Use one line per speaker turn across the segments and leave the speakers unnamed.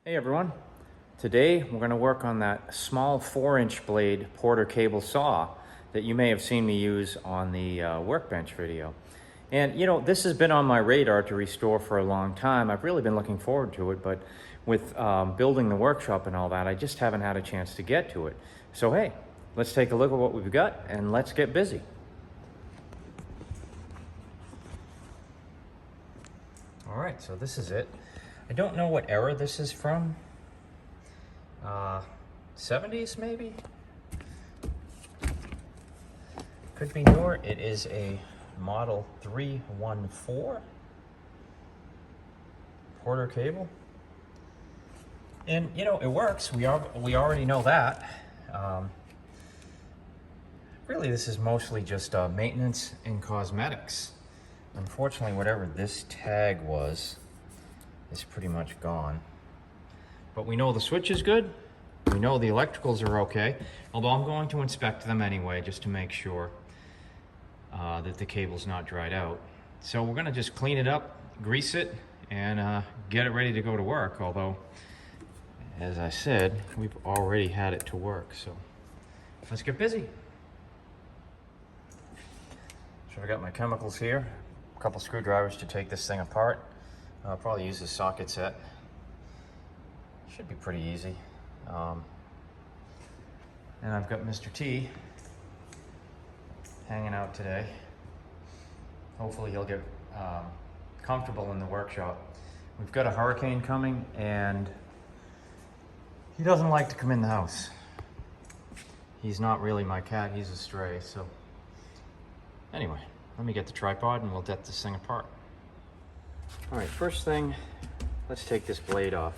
Hey everyone, today we're going to work on that small 4-inch blade Porter cable saw that you may have seen me use on the workbench video. And you know, this has been on my radar to restore for a long time. I've really been looking forward to it, but with building the workshop and all that, I just haven't had a chance to get to it. So hey, let's take a look at what we've got and let's get busy. All right, so this is it. I don't know what era this is from. 70s maybe? Could be newer. It is a model 314 Porter cable. And you know, it works. We already know that. Really, this is mostly just maintenance and cosmetics. Unfortunately, whatever this tag was is pretty much gone. But we know the switch is good. We know the electricals are okay. Although I'm going to inspect them anyway, just to make sure that the cable's not dried out. So we're gonna just clean it up, grease it, and get it ready to go to work. Although, as I said, we've already had it to work. So let's get busy. So I got my chemicals here. A couple screwdrivers to take this thing apart. I'll probably use the socket set. Should be pretty easy. And I've got Mr. T hanging out today. Hopefully he'll get comfortable in the workshop. We've got a hurricane coming and he doesn't like to come in the house. He's not really my cat, he's a stray, so. Anyway, let me get the tripod and we'll get this thing apart. All right, first thing, let's take this blade off.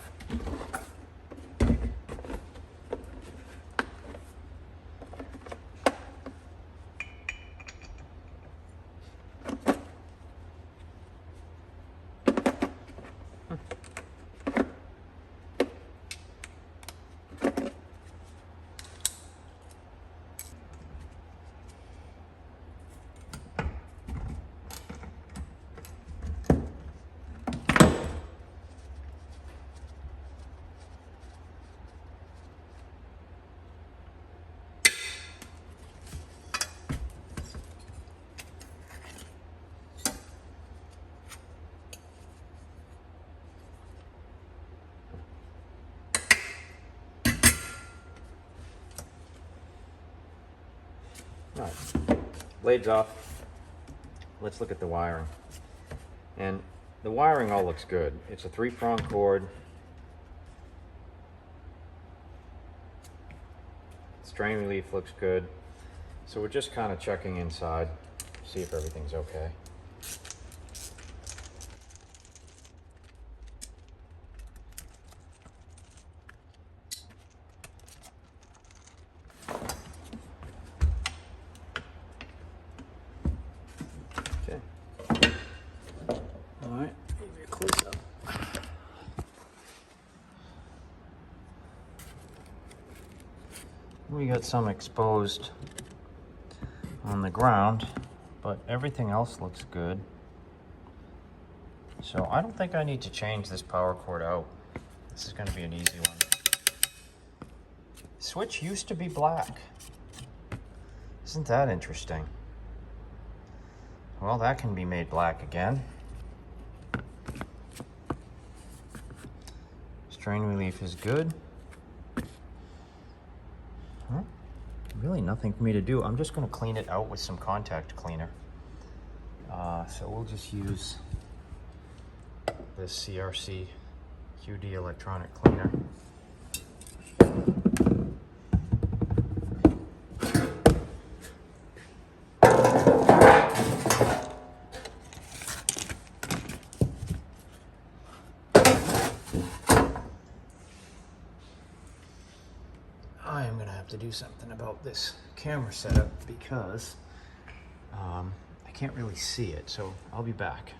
All right, blades off. Let's look at the wiring. And the wiring all looks good. It's a 3-prong cord. Strain relief looks good. So we're just kind of checking inside, see if everything's okay. Alright, maybe a close up. We got some exposed on the ground, but everything else looks good. So I don't think I need to change this power cord out. This is going to be an easy one. The switch used to be black. Isn't that interesting? Well, that can be made black again. Strain relief is good. Huh? Really nothing for me to do. I'm just going to clean it out with some contact cleaner. So we'll just use this CRC QD electronic cleaner. I am gonna have to do something about this camera setup because I can't really see it, so I'll be back.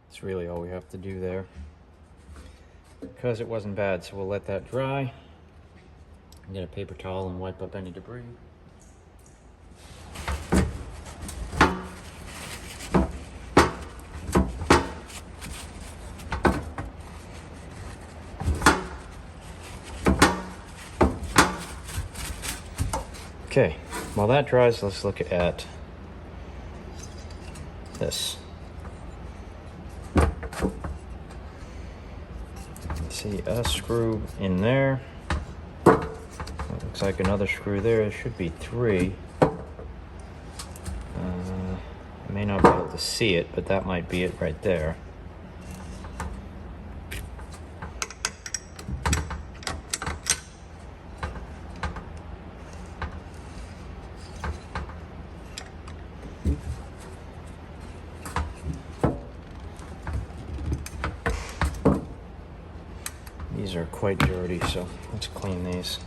That's really all we have to do there. because it wasn't bad, so we'll let that dry. Get a paper towel and wipe up any debris. Okay, while that dries, let's look at this. See a screw in there. It looks like another screw there. There should be 3. I may not be able to see it, but that might be it right there. These are quite dirty, so let's clean these.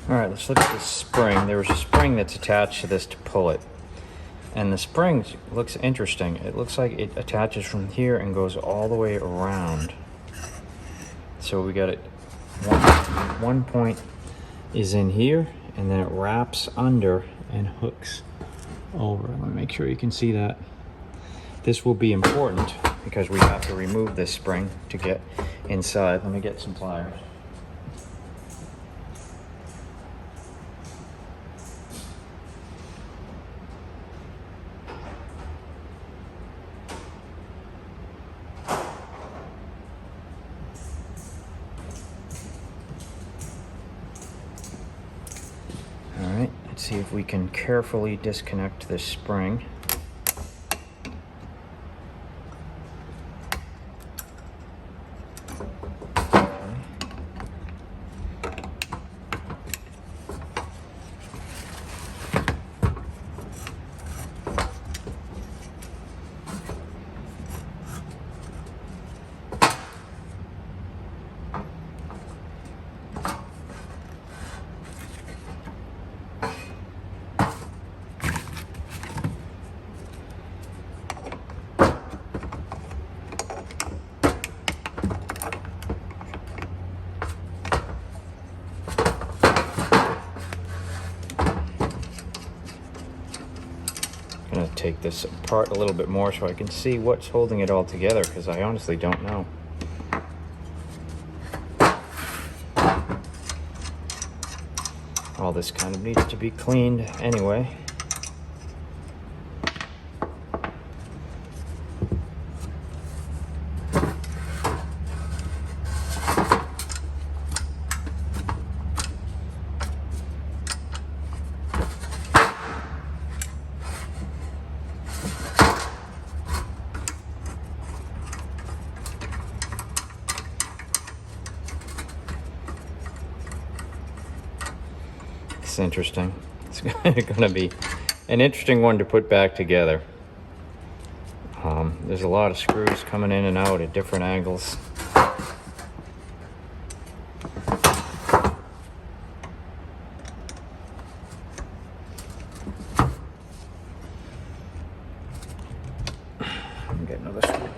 All right, let's look at this spring. There was a spring that's attached to this to pull it. And the spring looks interesting. It looks like it attaches from here and goes all the way around. So we got it, one point is in here, and then it wraps under and hooks over. Let me make sure you can see that. This will be important because we have to remove this spring to get inside. Let me get some pliers. All right, let's see if we can carefully disconnect this spring. I'm going to take this apart a little bit more so I can see what's holding it all together, because I honestly don't know. All this kind of needs to be cleaned anyway. It's interesting. It's going to be an interesting one to put back together. There's a lot of screws coming in and out at different angles. Let me get another screwdriver.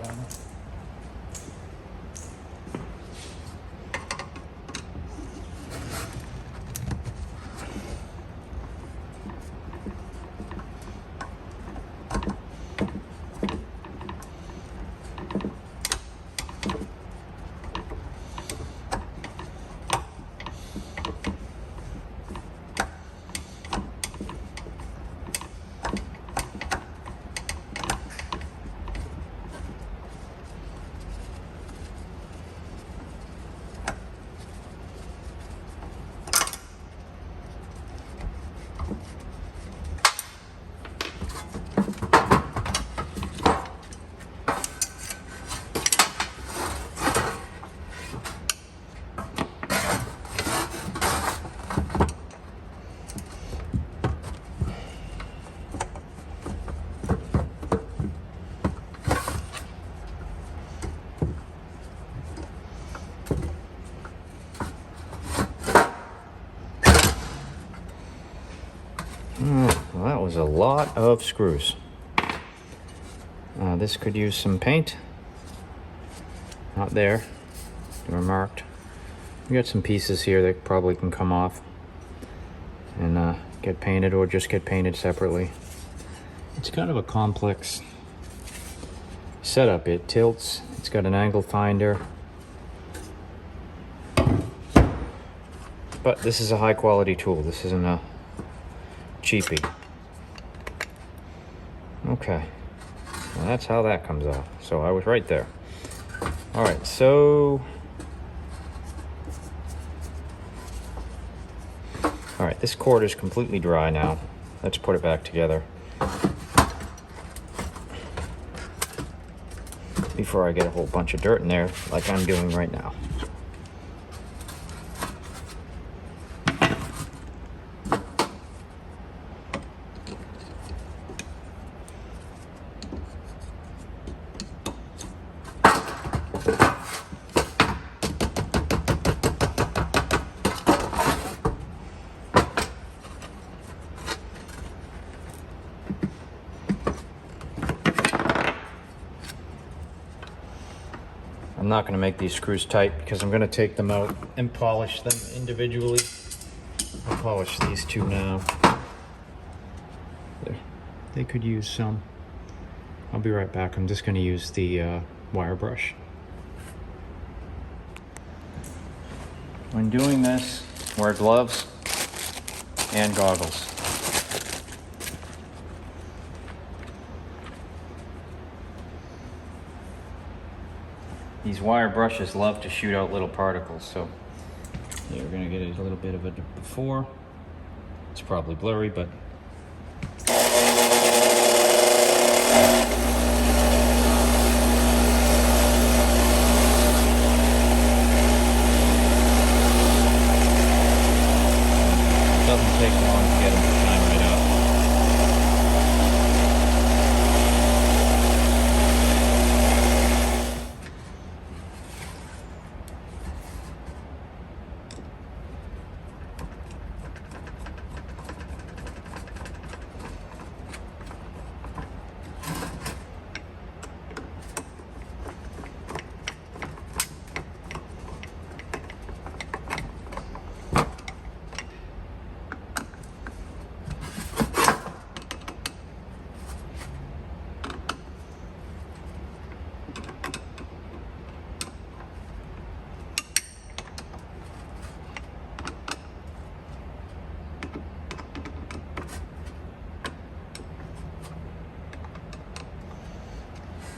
Well, that was a lot of screws. This could use some paint. Not there. They were marked. We got some pieces here that probably can come off and get painted, or just get painted separately. It's kind of a complex setup. It tilts. It's got an angle finder. But this is a high quality tool. This isn't a cheapie. Okay, well, that's how that comes out. So I was right there. All right, so all right, this cord is completely dry now. Let's put it back together before I get a whole bunch of dirt in there like I'm doing right now. I'm not going to make these screws tight because I'm going to take them out and polish them individually. I'll polish these two now. They could use some I'll be right back. I'm just going to use the wire brush. When doing this, wear gloves and goggles. These wire brushes love to shoot out little particles, so yeah, we're gonna get a little bit of it before. It's probably blurry, but it doesn't take long to get them to shine right up.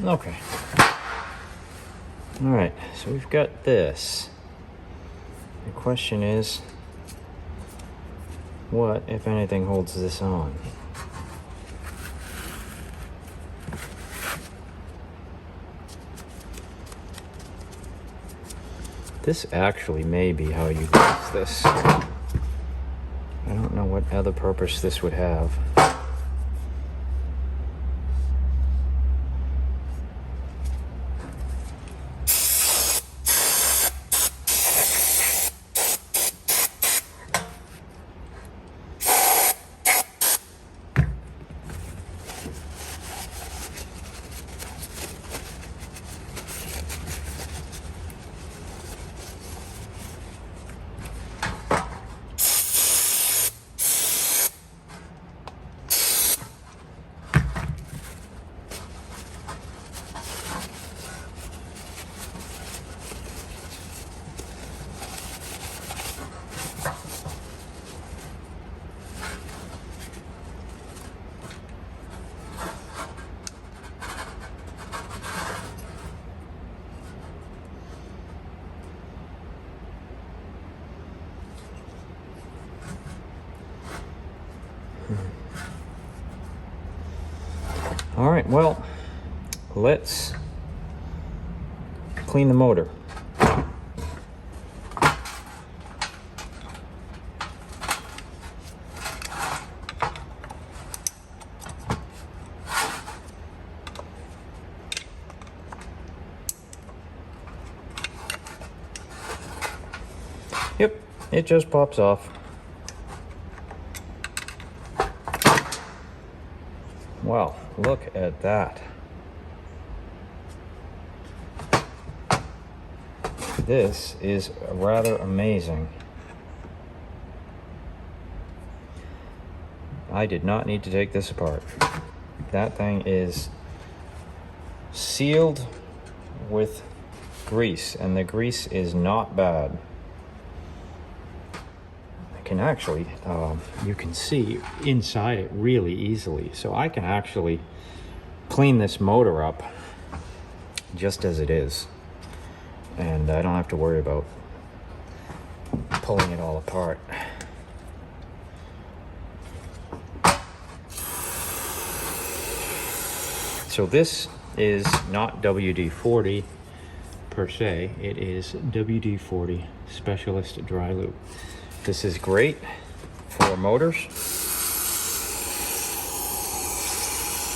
Okay. All right, so we've got this. The question is, what, if anything, holds this on? This actually may be how you use this. I don't know what other purpose this would have. All right, well, let's clean the motor. Yep, it just pops off. Wow, look at that. This is rather amazing. I did not need to take this apart. That thing is sealed with grease, and the grease is not bad. Can actually, you can see inside it really easily. So I can actually clean this motor up just as it is. And I don't have to worry about pulling it all apart. So this is not WD-40 per se, it is WD-40 Specialist Dry Lube. This is great for motors.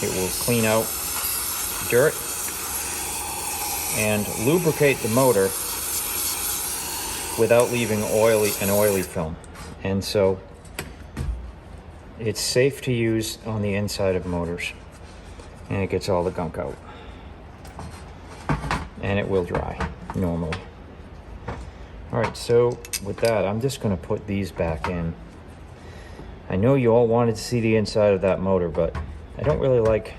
It will clean out dirt and lubricate the motor without leaving an oily film. And so it's safe to use on the inside of motors, and it gets all the gunk out. And it will dry normally. All right, so with that, I'm just gonna put these back in. I know you all wanted to see the inside of that motor, but I don't really like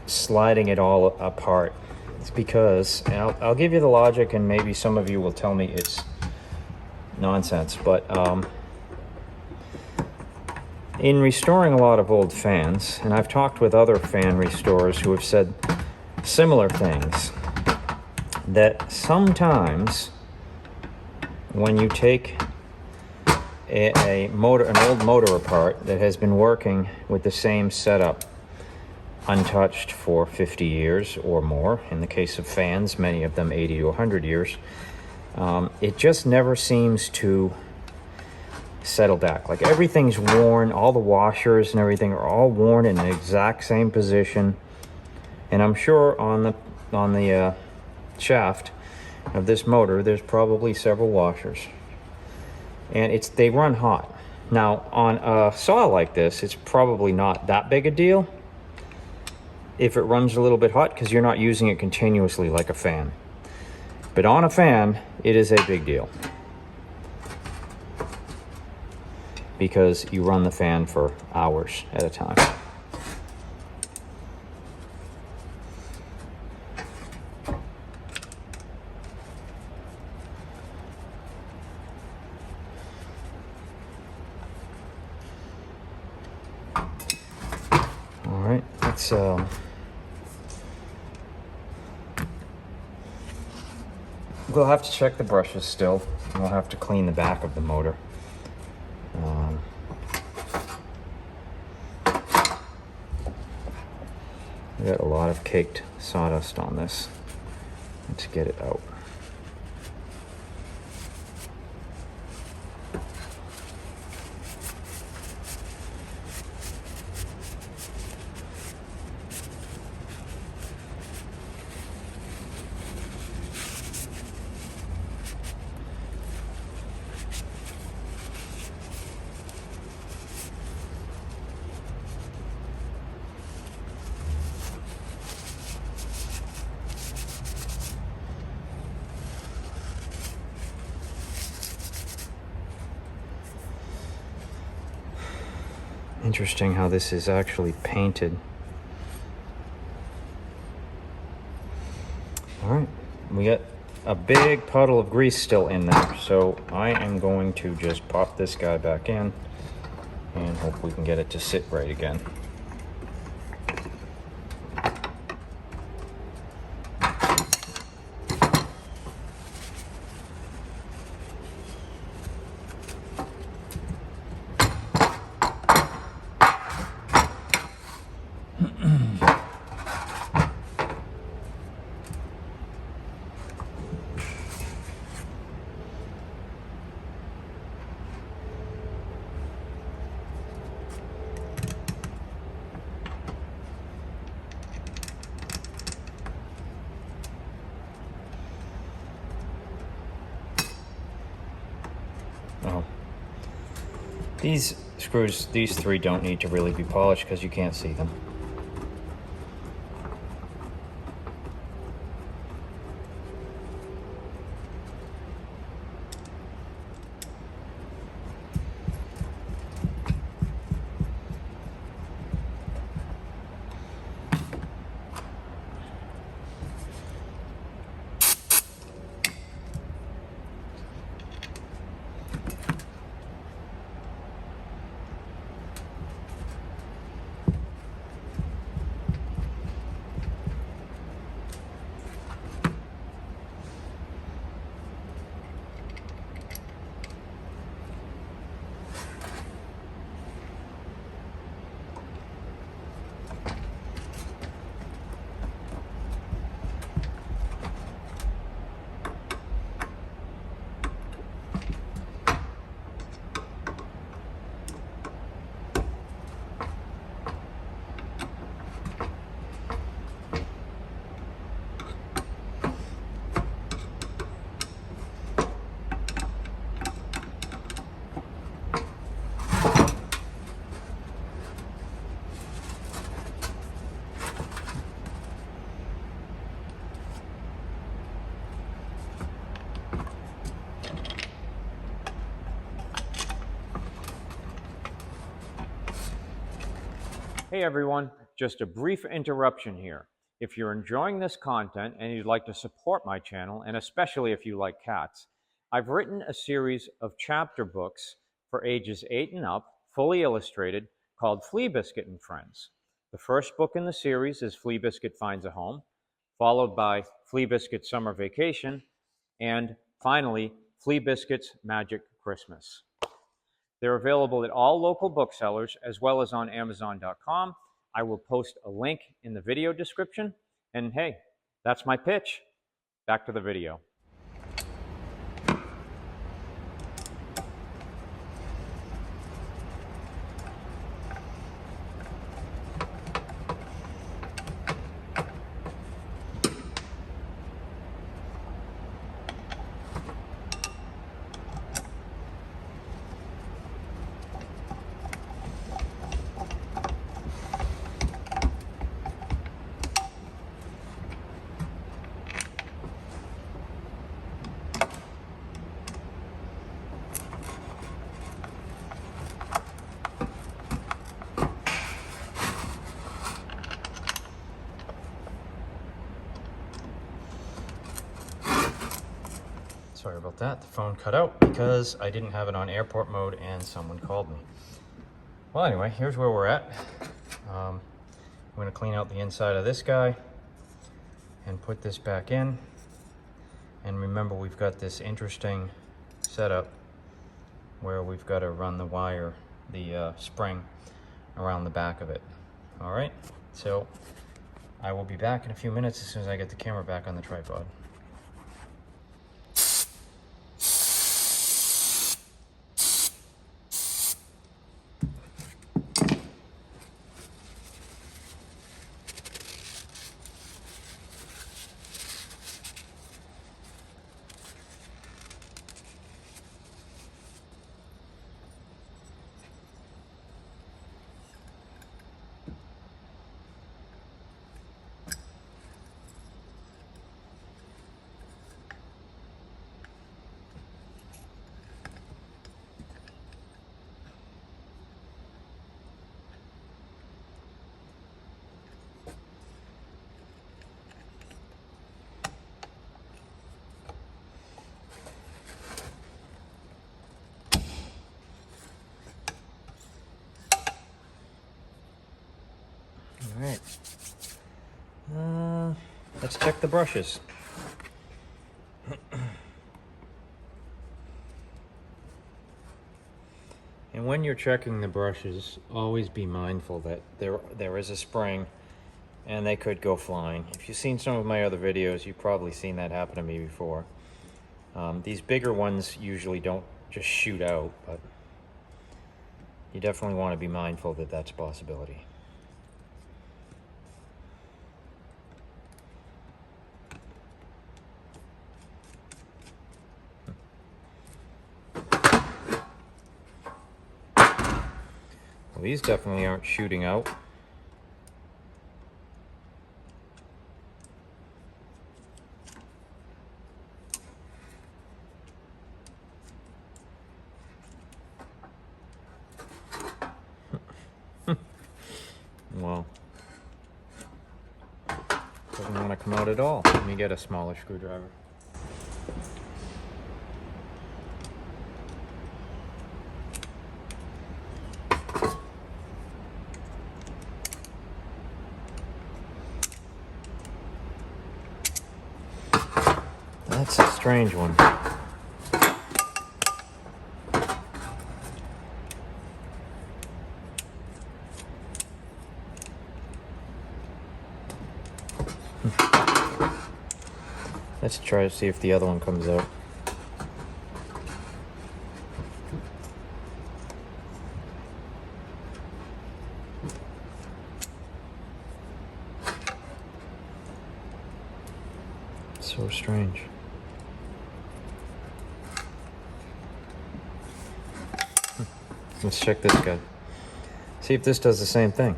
sliding it all apart. It's because, and I'll give you the logic, and maybe some of you will tell me it's nonsense, but in restoring a lot of old fans, and I've talked with other fan restorers who have said similar things, that sometimes when you take an old motor apart that has been working with the same setup untouched for 50 years or more, in the case of fans, many of them 80 to 100 years, it just never seems to settle back. Like, everything's worn, all the washers and everything are all worn in the exact same position. And I'm sure on the shaft of this motor there's probably several washers, and they run hot. Now, on a saw like this, it's probably not that big a deal if it runs a little bit hot, because you're not using it continuously like a fan. But on a fan, it is a big deal, because you run the fan for hours at a time. All right, let's we'll have to check the brushes still. We'll have to clean the back of the motor. We got a lot of caked sawdust on this. Let's get it out. Interesting how this is actually painted. All right, we got a big puddle of grease still in there, so I am going to just pop this guy back in and hope we can get it to sit right again. Oh, these screws, these three don't need to really be polished because you can't see them.
Hey everyone, just a brief interruption here. If you're enjoying this content and you'd like to support my channel, and especially if you like cats, I've written a series of chapter books for ages 8 and up, fully illustrated, called Flea Biscuit and Friends. The first book in the series is Flea Biscuit Finds a Home, followed by Flea Biscuit Summer Vacation, and finally, Flea Biscuit's Magic Christmas. They're available at all local booksellers as well as on Amazon.com. I will post a link in the video description. And hey, that's my pitch. Back to the video.
Sorry about that, the phone cut out because I didn't have it on airport mode and someone called me. Well, anyway, here's where we're at. I'm gonna clean out the inside of this guy and put this back in. And remember, we've got this interesting setup where we've got to run the wire, the spring around the back of it. All right, so I will be back in a few minutes as soon as I get the camera back on the tripod. All right, let's check the brushes. And when you're checking the brushes, always be mindful that there is a spring and they could go flying. If you've seen some of my other videos, you've probably seen that happen to me before. These bigger ones usually don't just shoot out, but you definitely want to be mindful that that's a possibility. Well, these definitely aren't shooting out. Well, doesn't want to come out at all. Let me get a smaller screwdriver. That's a strange one. Let's try to see if the other one comes out. So strange. Let's check this guy. See if this does the same thing.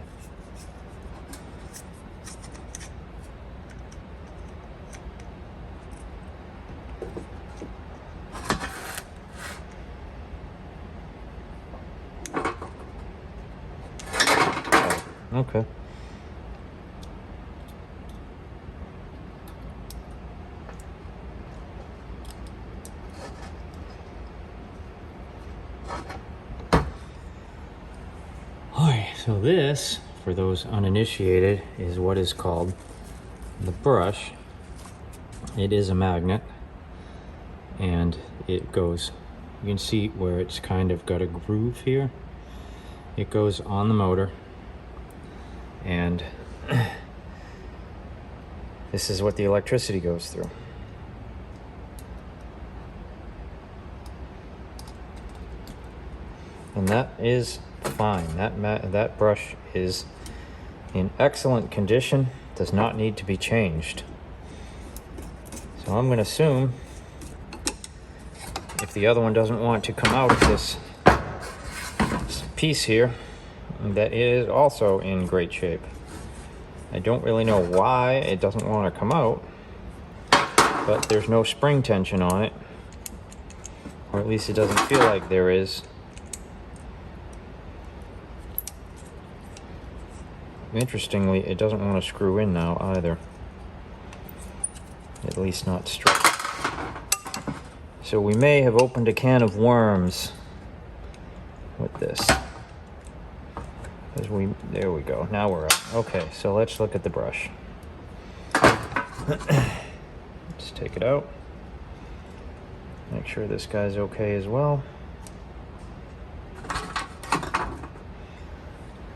Okay. So this, for those uninitiated, is what is called the brush. It is a magnet, and it goes, you can see where it's kind of got a groove here. It goes on the motor, and this is what the electricity goes through. And that is fine. That brush is in excellent condition, does not need to be changed. So I'm going to assume if the other one doesn't want to come out of this piece here, that it is also in great shape. I don't really know why it doesn't want to come out, but there's no spring tension on it, or at least it doesn't feel like there is. Interestingly, it doesn't want to screw in now either. At least not straight. So we may have opened a can of worms with this. There we go. Now we're up. Okay, so let's look at the brush. Let's take it out. Make sure this guy's okay as well.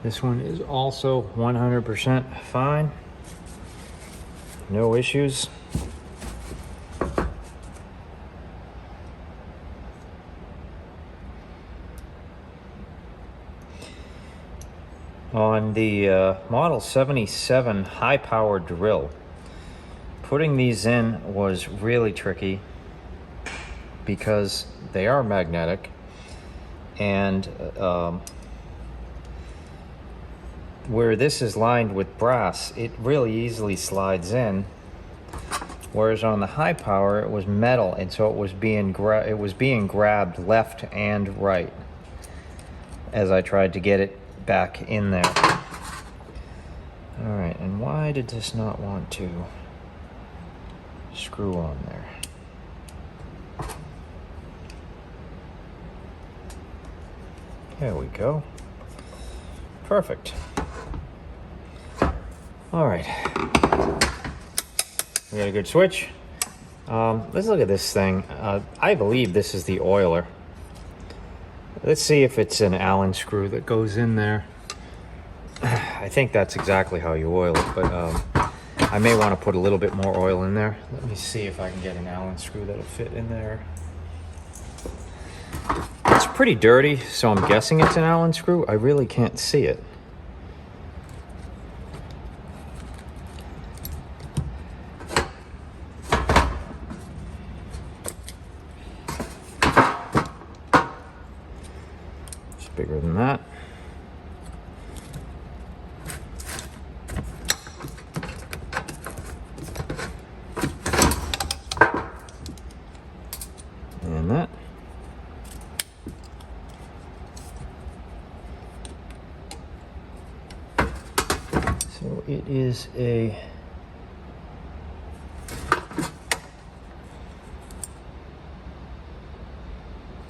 This one is also 100% fine. No issues. On the Model 77 high-powered drill, putting these in was really tricky because they are magnetic, and where this is lined with brass, it really easily slides in, whereas on the high power it was metal, and so it was being grabbed left and right as I tried to get it back in there. All right, and why did this not want to screw on there? There we go. Perfect. All right, we got a good switch. Let's look at this thing. I believe this is the oiler. Let's see if it's an Allen screw that goes in there. I think that's exactly how you oil it, but I may want to put a little bit more oil in there. Let me see if I can get an Allen screw that'll fit in there. It's pretty dirty, so I'm guessing it's an Allen screw. I really can't see it. Bigger than that. And that. So it is a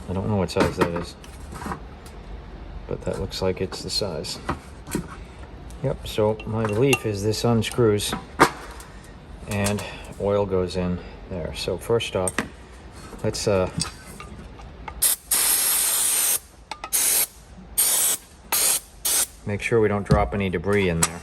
I don't know what size that is, but that looks like it's the size. Yep, so my belief is this unscrews and oil goes in there. So first off, let's make sure we don't drop any debris in there.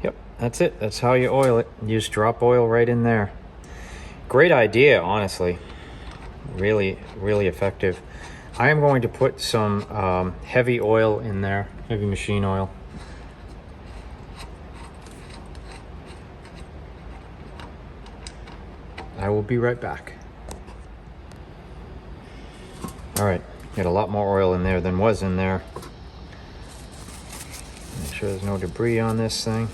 Yep, that's it. That's how you oil it. You just drop oil right in there. Great idea, honestly. Really, really effective. I am going to put some heavy oil in there, heavy machine oil. I will be right back. All right, got a lot more oil in there than was in there. Make sure there's no debris on this thing.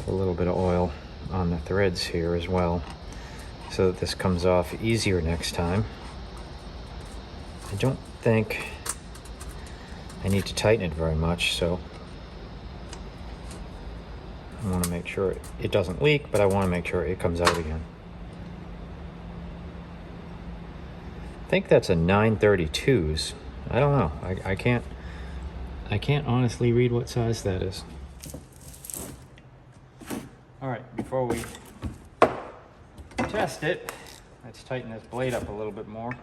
A little bit of oil on the threads here as well, so that this comes off easier next time. I don't think I need to tighten it very much, so I want to make sure it doesn't leak, but I want to make sure it comes out again. I think that's a 932s. I don't know. I can't honestly read what size that is. All right, before we test it, let's tighten this blade up a little bit more.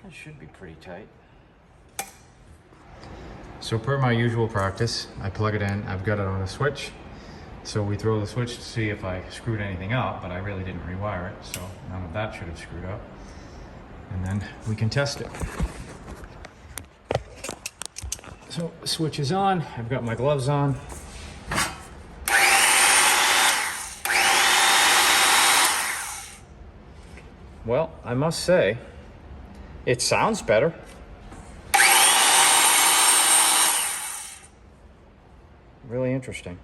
That should be pretty tight. So per my usual practice, I plug it in, I've got it on a switch. So we throw the switch to see if I screwed anything up, but I really didn't rewire it, so none of that should have screwed up. And then we can test it. So switch is on, I've got my gloves on. Well, I must say, it sounds better. Really interesting.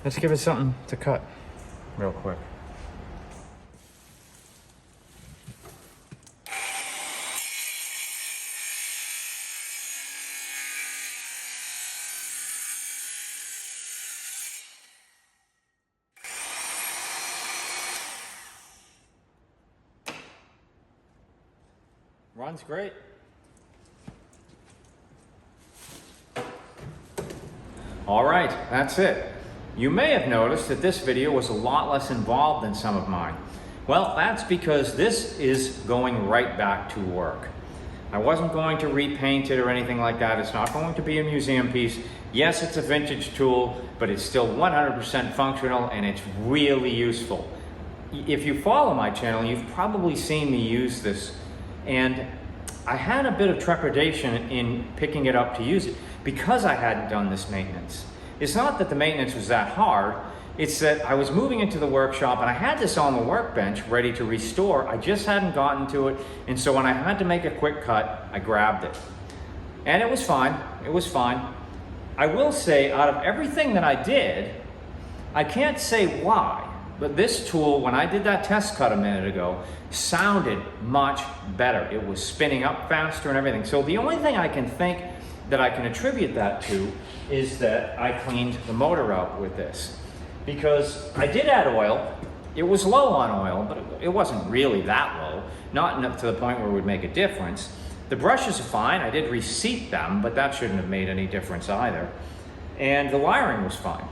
Let's give it something to cut real quick. Runs great. All right, that's it. You may have noticed that this video was a lot less involved than some of mine. Well, that's because this is going right back to work. I wasn't going to repaint it or anything like that. It's not going to be a museum piece. Yes, it's a vintage tool, but it's still 100% functional and it's really useful. If you follow my channel, you've probably seen me use this, and I had a bit of trepidation in picking it up to use it because I hadn't done this maintenance. It's not that the maintenance was that hard, it's that I was moving into the workshop and I had this on the workbench ready to restore. I just hadn't gotten to it, and so when I had to make a quick cut, I grabbed it. And it was fine, it was fine. I will say, out of everything that I did, I can't say why, but this tool, when I did that test cut a minute ago, sounded much better. It was spinning up faster and everything. So the only thing I can think that I can attribute that to is that I cleaned the motor out with this. Because I did add oil. It was low on oil, but it wasn't really that low. Not enough to the point where it would make a difference. The brushes are fine. I did reseat them, but that shouldn't have made any difference either. And the wiring was fine.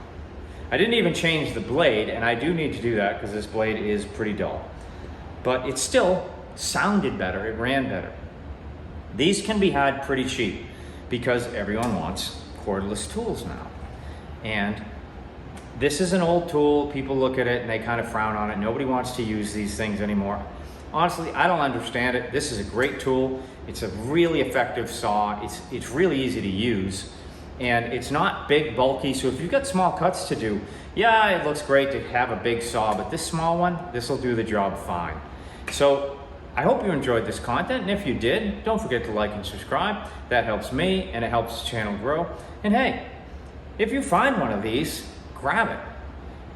I didn't even change the blade, and I do need to do that because this blade is pretty dull. But it still sounded better, it ran better. These can be had pretty cheap because everyone wants cordless tools now. And this is an old tool. People look at it and they kind of frown on it. Nobody wants to use these things anymore. Honestly, I don't understand it. This is a great tool. It's a really effective saw. It's really easy to use. And it's not big, bulky, so if you've got small cuts to do, yeah, it looks great to have a big saw, but this small one, this will do the job fine. So I hope you enjoyed this content, and if you did, don't forget to like and subscribe. That helps me, and it helps the channel grow. And hey, if you find one of these, grab it.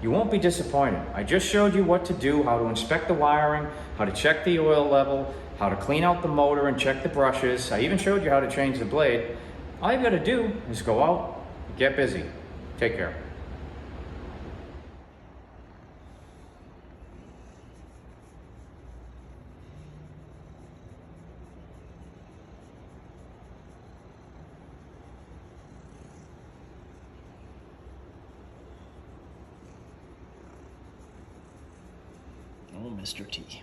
You won't be disappointed. I just showed you what to do, how to inspect the wiring, how to check the oil level, how to clean out the motor and check the brushes. I even showed you how to change the blade. All you gotta do is go out, get busy. Take care.
Oh, Mr. T.